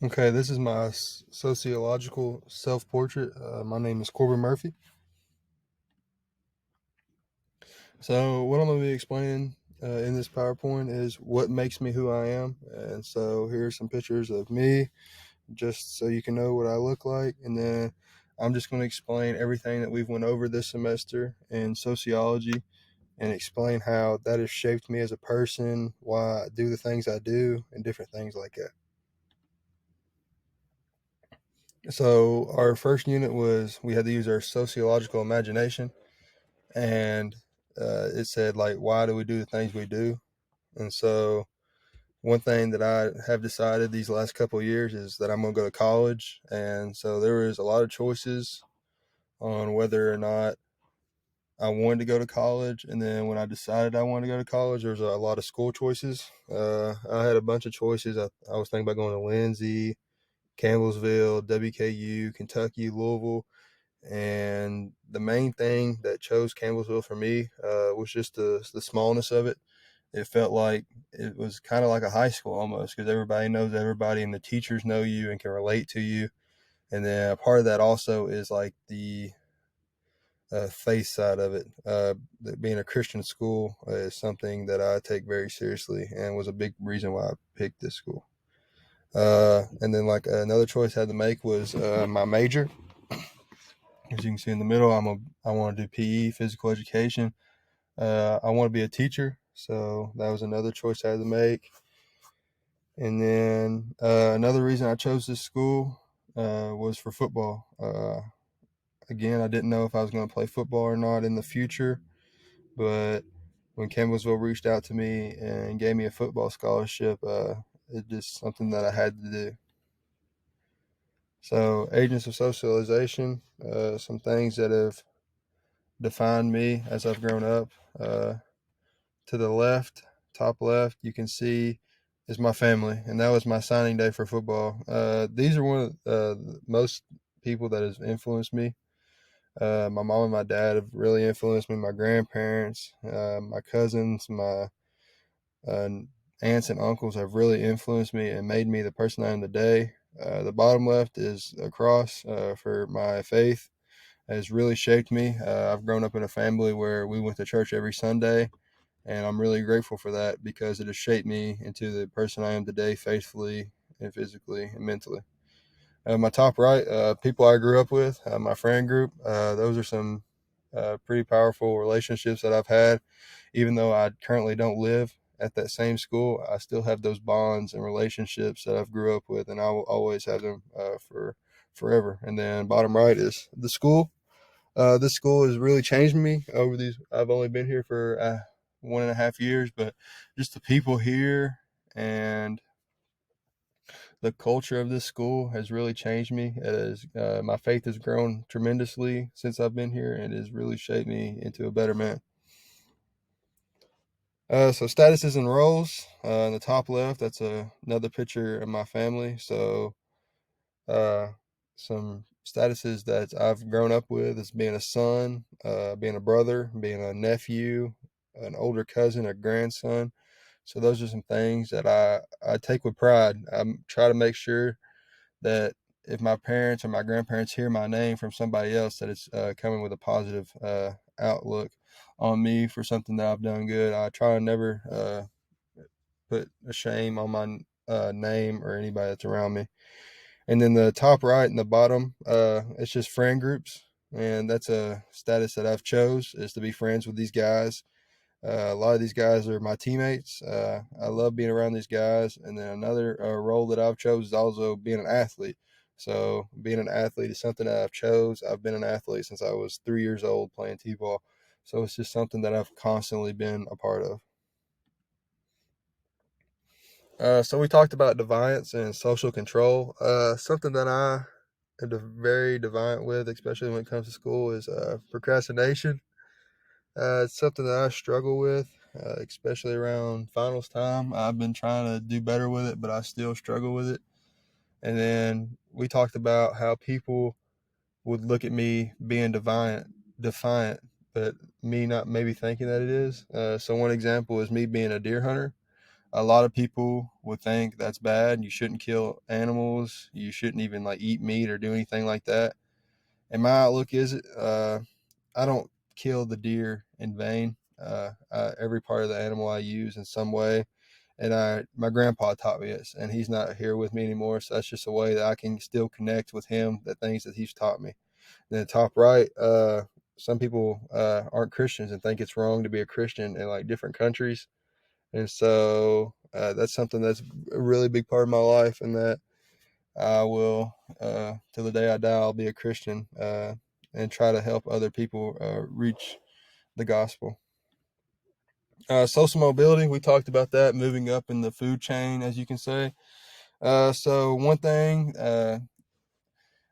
Okay, this is my sociological self portrait. My name is Corbin Murphy. So, what I'm going to be explaining in this PowerPoint is what makes me who I am. And so, here's some pictures of me just so you can know what I look like. And then I'm just going to explain everything that we've went over this semester in sociology and explain how that has shaped me as a person, why I do the things I do, and different things like that. So, our first unit was we had to use our sociological imagination, and it said, like, why do we do the things we do? And so one thing that I have decided these last couple of years is that I'm going to go to college. And so there was a lot of choices on whether or not I wanted to go to college. And then when I decided I wanted to go to college, there was a lot of school choices. I had a bunch of choices. I was thinking about going to Lindsay, Campbellsville, WKU, Kentucky, Louisville. And the main thing that chose Campbellsville for me was just the smallness of it. It felt like it was kind of like a high school almost, because everybody knows everybody and the teachers know you and can relate to you. And then a part of that also is like the faith side of it. Being a Christian school is something that I take very seriously and was a big reason why I picked this school. And then like another choice I had to make was my major. As you can see in the middle, I want to do PE, physical education. I want to be a teacher, so that was another choice I had to make. And then another reason I chose this school was for football. Again, I didn't know if I was going to play football or not in the future, but when Campbellsville reached out to me and gave me a football scholarship, it's just something that I had to do. So, agents of socialization, some things that have defined me as I've grown up. To the left, top left, you can see is my family, and that was my signing day for football. These are one of the most people that has influenced me. My mom and my dad have really influenced me. My grandparents, my cousins, my uh, aunts and uncles have really influenced me and made me the person I am today. The bottom left is a cross for my faith. It has really shaped me. I've grown up in a family where we went to church every Sunday, and I'm really grateful for that because it has shaped me into the person I am today, faithfully and physically and mentally. My top right, people I grew up with, my friend group, those are some pretty powerful relationships that I've had. Even though I currently don't live at that same school, I still have those bonds and relationships that I've grew up with, and I will always have them for forever. And then bottom right is the school. This school has really changed me over these. I've only been here for 1.5 years, but just the people here and the culture of this school has really changed me. It has, my faith has grown tremendously since I've been here, and it has really shaped me into a better man. So statuses and roles. In the top left, that's another picture of my family. So uh, some statuses that I've grown up with is being a son, being a brother, being a nephew, an older cousin, a grandson. So those are some things that I take with pride. I try to make sure that if my parents or my grandparents hear my name from somebody else, that it's coming with a positive outlook on me for something that I've done good. I try to never put a shame on my name or anybody that's around me. And then the top right and the bottom, it's just friend groups, and that's a status that I've chose is to be friends with these guys. A lot of these guys are my teammates. I love being around these guys. And then another role that I've chose is also being an athlete. So being an athlete is something that I've chose. I've been an athlete since I was 3 years old playing t-ball. So it's just something that I've constantly been a part of. So we talked about defiance and social control. Something that I am very defiant with, especially when it comes to school, is procrastination. It's something that I struggle with, especially around finals time. I've been trying to do better with it, but I still struggle with it. And then we talked about how people would look at me being defiant, but me not maybe thinking that it is. So one example is me being a deer hunter. a lot of people would think that's bad. You shouldn't kill animals. You shouldn't even like eat meat or do anything like that. And my outlook is, I don't kill the deer in vain. Every part of the animal I use in some way, and my grandpa taught me this, and he's not here with me anymore. So that's just a way that I can still connect with him, the things that he's taught me. Then the top right, some people aren't Christians and think it's wrong to be a Christian in like different countries, and so that's something that's a really big part of my life, and that I will, till the day I die, I'll be a Christian, and try to help other people reach the gospel. Social mobility, we talked about that, moving up in the food chain, as you can say. So one thing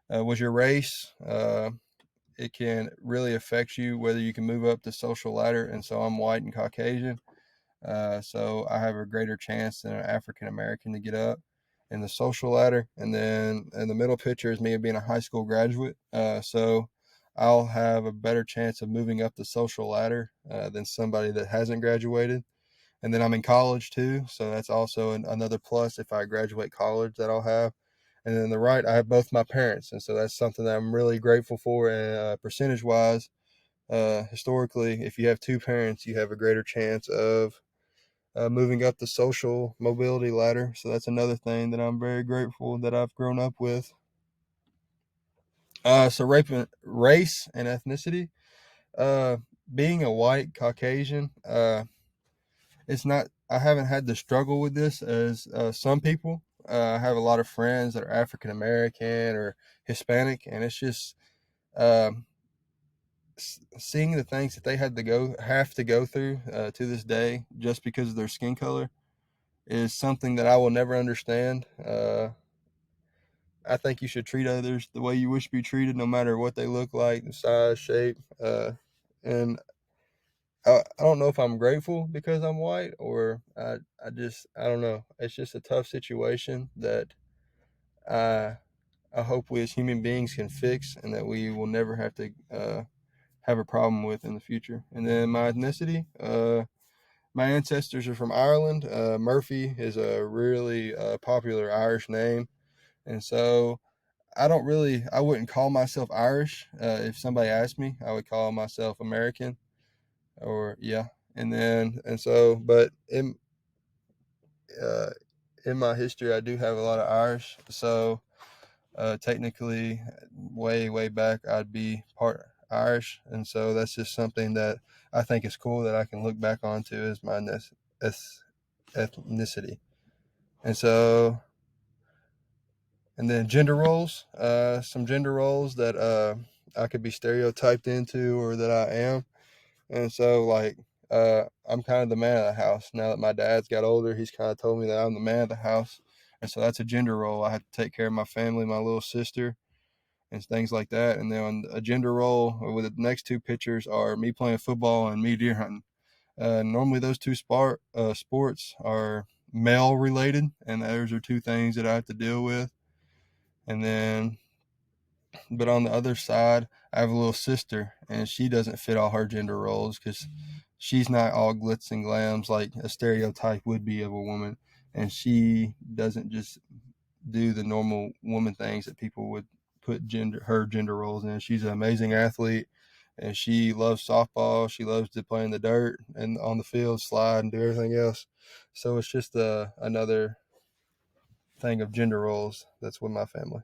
was your race. It can really affect you whether you can move up the social ladder. And so I'm white and Caucasian. So I have a greater chance than an African American to get up in the social ladder. And then in the middle picture is me being a high school graduate. So I'll have a better chance of moving up the social ladder than somebody that hasn't graduated. And then I'm in college too, so that's also another plus if I graduate college that I'll have. And then the right, I have both my parents, and so that's something that I'm really grateful for. And percentage wise, historically, if you have two parents, you have a greater chance of moving up the social mobility ladder. So that's another thing that I'm very grateful that I've grown up with. So race and ethnicity. Uh, Being a white Caucasian, it's not. I haven't had the struggle with this as some people. I have a lot of friends that are African American or Hispanic, and it's just um, seeing the things that they have to go through to this day just because of their skin color is something that I will never understand. I think you should treat others the way you wish to be treated, no matter what they look like, the size, shape, and I don't know if I'm grateful because I'm white, or I don't know. It's just a tough situation that I I hope we as human beings can fix, and that we will never have to have a problem with in the future. And then my ethnicity, my ancestors are from Ireland. Murphy is a really popular Irish name, and so I wouldn't call myself Irish. If somebody asked me, I would call myself American, or yeah. But uh, in my history, I do have a lot of Irish. So technically, way back, I'd be part Irish, and so that's just something that I think is cool that I can look back onto as my ethnicity. And so, and then gender roles, some gender roles that I could be stereotyped into, or that I am. And so, like, I'm kind of the man of the house. Now that my dad's got older, he's kind of told me that I'm the man of the house. And so that's a gender role. I have to take care of my family, my little sister, and things like that. And then a gender role with the next two pictures are me playing football and me deer hunting. Normally, those two sports are male related, and those are two things that I have to deal with. And then, but on the other side, I have a little sister, and she doesn't fit all her gender roles because she's not all glitz and glams like a stereotype would be of a woman, and she doesn't just do the normal woman things that people would put her gender roles in. She's an amazing athlete, and she loves softball. She loves to play in the dirt and on the field, slide and do everything else. So it's just another thing of gender roles that's with my family.